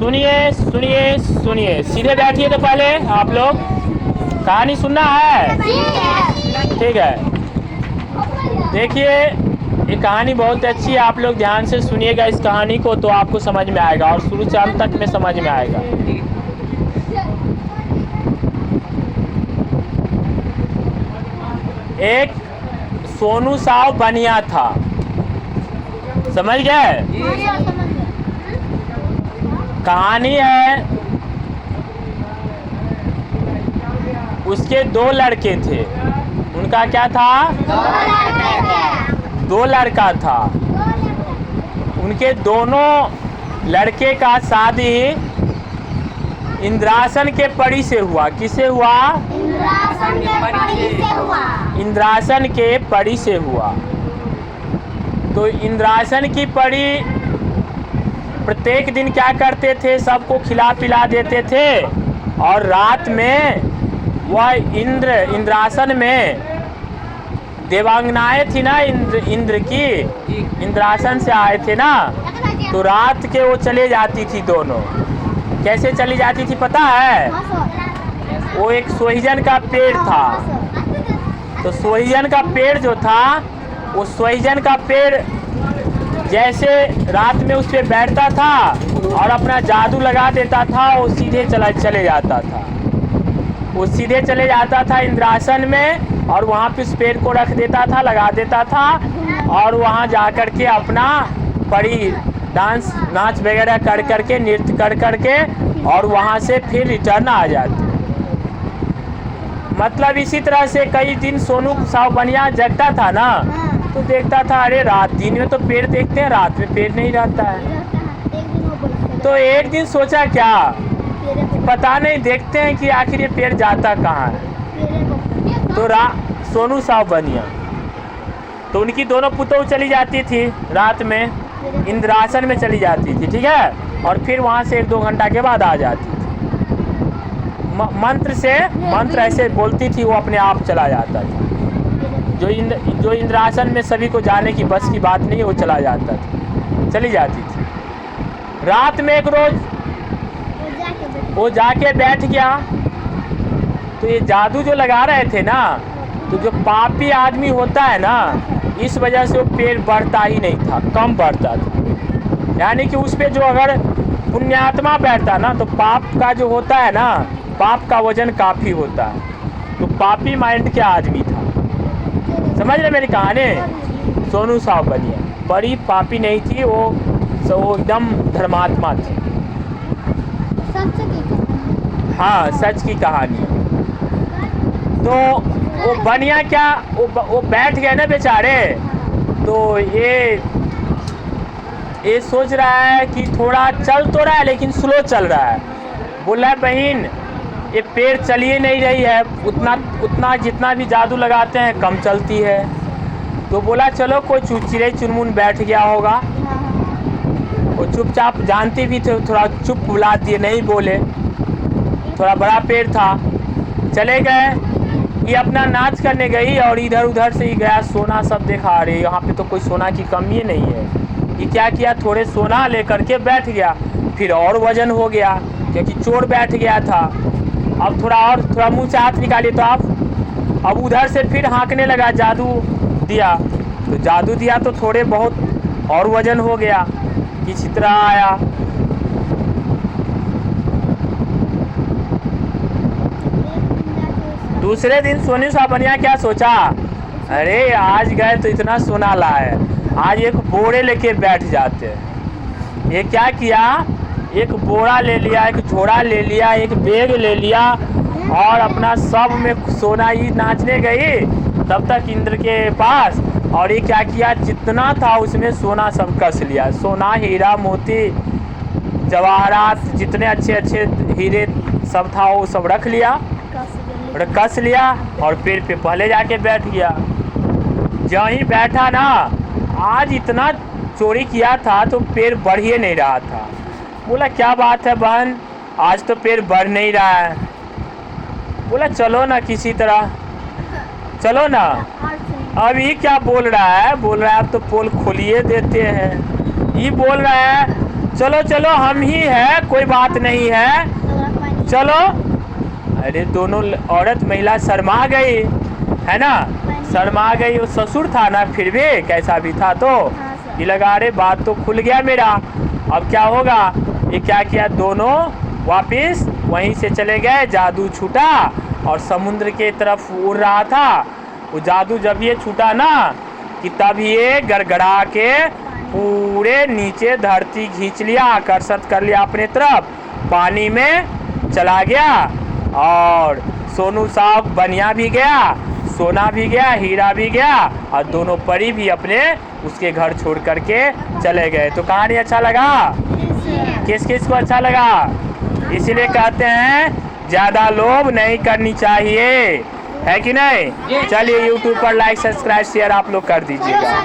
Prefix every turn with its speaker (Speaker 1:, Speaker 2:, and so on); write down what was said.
Speaker 1: सुनिए सुनिए सुनिए, सीधे बैठिए तो पहले आप लोग। कहानी सुनना है? ठीक है। देखिए, ये कहानी बहुत अच्छी है, आप लोग ध्यान से सुनिएगा इस कहानी को तो आपको समझ में आएगा और शुरू से अंत तक में समझ में आएगा। एक सोनू साव बनिया था, समझ गए? कहानी है, उसके दो लड़के थे। उनका क्या था? दो लड़का था। उनके दोनों लड़के का शादी इंद्रासन के परी से हुआ। किससे हुआ? इंद्रासन के परी से हुआ। तो इंद्रासन की परी प्रत्येक दिन क्या करते थे? सबको खिला पिला देते थे और रात में वह इंद्रासन में देवांगनाएं थी ना, इंद्र की, इंद्रासन से आए थे ना, तो रात के वो चले जाती थी दोनों। कैसे चली जाती थी पता है? वो एक सोहिजन का पेड़ था, तो सोहिजन का पेड़ जो था, वो सोहिजन का पेड़ जैसे रात में उस पर बैठता था और अपना जादू लगा देता था, वो सीधे चले जाता था। वो सीधे चले जाता था इंद्रासन में और वहाँ पे उस पेड़ को रख देता था, लगा देता था और वहाँ जा कर के अपना परी डांस नाच वगैरह कर करके, नृत्य कर करके और वहाँ से फिर रिटर्न आ जाते। मतलब इसी तरह से कई दिन सोनू साव बनिया जगता था ना, तो देखता था अरे रात दिन में तो पेड़ देखते हैं, रात में पेड़ नहीं रहता है। तो एक दिन सोचा क्या, पता नहीं, देखते हैं कि आखिर ये पेड़ जाता कहाँ है। तो सोनू साव बनिया, तो उनकी दोनों पुतों चली जाती थी रात में, इंद्रासन में चली जाती थी, ठीक है, और फिर वहाँ से 1-2 घंटा के बाद आ जाती थी। मंत्र ऐसे बोलती थी, वो अपने आप चला जाता था। जो इंद्रासन में सभी को जाने की बस की बात नहीं है, वो चला जाता था, चली जाती थी। रात में एक रोज वो जाके बैठ गया, तो ये जादू जो लगा रहे थे ना, तो जो पापी आदमी होता है ना, इस वजह से वो पेड़ बढ़ता ही नहीं था, कम बढ़ता था। यानी कि उस पे जो अगर पुण्यात्मा बैठता ना, तो पाप का जो होता है ना, पाप का वजन काफ़ी होता है। तो पापी माइंड के आदमी था, समझ रहे मेरी कहानी? सोनू साव बनिया बड़ी पापी नहीं थी, वो एकदम धर्मात्मा थी। हाँ, सच की कहानी। तो वो बनिया क्या, वो बैठ गए ना बेचारे, तो ये सोच रहा है कि थोड़ा चल तो रहा है लेकिन स्लो चल रहा है। बोला बहन, ये पेड़ चलिए नहीं रही है, उतना जितना भी जादू लगाते हैं कम चलती है। तो बोला चलो कोई चिड़ै चुनमुन बैठ गया होगा। वो चुपचाप, जानती भी थे, थोड़ा चुप बुला दिए, नहीं बोले। थोड़ा बड़ा पेड़ था, चले गए। ये अपना नाच करने गई और इधर उधर से ही गया, सोना सब देखा। अरे यहाँ पे तो कोई सोना की कमी ही नहीं है। ये क्या किया, थोड़े सोना लेकर के बैठ गया, फिर और वजन हो गया क्योंकि चोर बैठ गया था। अब थोड़ा मुँह से हाथ निकालिए तो आप, अब उधर से फिर हाँकने लगा, जादू दिया। तो जादू दिया तो थोड़े बहुत और वजन हो गया, किसी तरह आया। दूसरे दिन सोनू साव बनिया क्या सोचा, अरे आज गए तो इतना सोना लाए, आज एक बोरे लेके बैठ जाते। ये क्या किया, एक बोरा ले लिया, एक झोड़ा ले लिया, एक बैग ले लिया और अपना सब में सोना ही नाचने गई तब तक इंद्र के पास। और ये क्या किया, जितना था उसमें सोना सब कस लिया। सोना, हीरा, मोती, जवाहरात, जितने अच्छे अच्छे हीरे सब था वो सब रख लिया और कस लिया और पेड़ पे पहले जाके बैठ गया। जहाँ ही बैठा ना, आज इतना चोरी किया था तो पेड़ बढ़ ही नहीं रहा था। बोला क्या बात है बहन, आज तो पेड़ बढ़ नहीं रहा है। बोला चलो ना किसी तरह, चलो ना। अब ये क्या बोल रहा है, बोल रहा है अब तो पोल खोलिए देते हैं। ये बोल रहा है चलो चलो हम ही है, कोई बात नहीं है, चलो। अरे दोनों औरत महिला शर्मा गई, है ना, शर्मा गई। वो ससुर था ना, फिर भी कैसा भी था तो ये लगा, अरे बात तो खुल गया मेरा, अब क्या होगा। ये क्या किया, दोनों वापिस वहीं से चले गए। जादू छूटा और समुद्र के तरफ उड़ रहा था। वो जादू जब ये छूटा ना कि तब ये गड़गड़ा के पूरे नीचे धरती खींच लिया, आकर्षित कर लिया अपने तरफ, पानी में चला गया। और सोनू साहब बनिया भी गया, सोना भी गया, हीरा भी गया, और दोनों परी भी अपने उसके घर छोड़ करके चले गए। तो कहानी अच्छा लगा? किस किस को अच्छा लगा? इसीलिए कहते हैं ज़्यादा लोभ नहीं करनी चाहिए, है कि नहीं। चलिए YouTube पर लाइक सब्सक्राइब शेयर आप लोग कर दीजिएगा।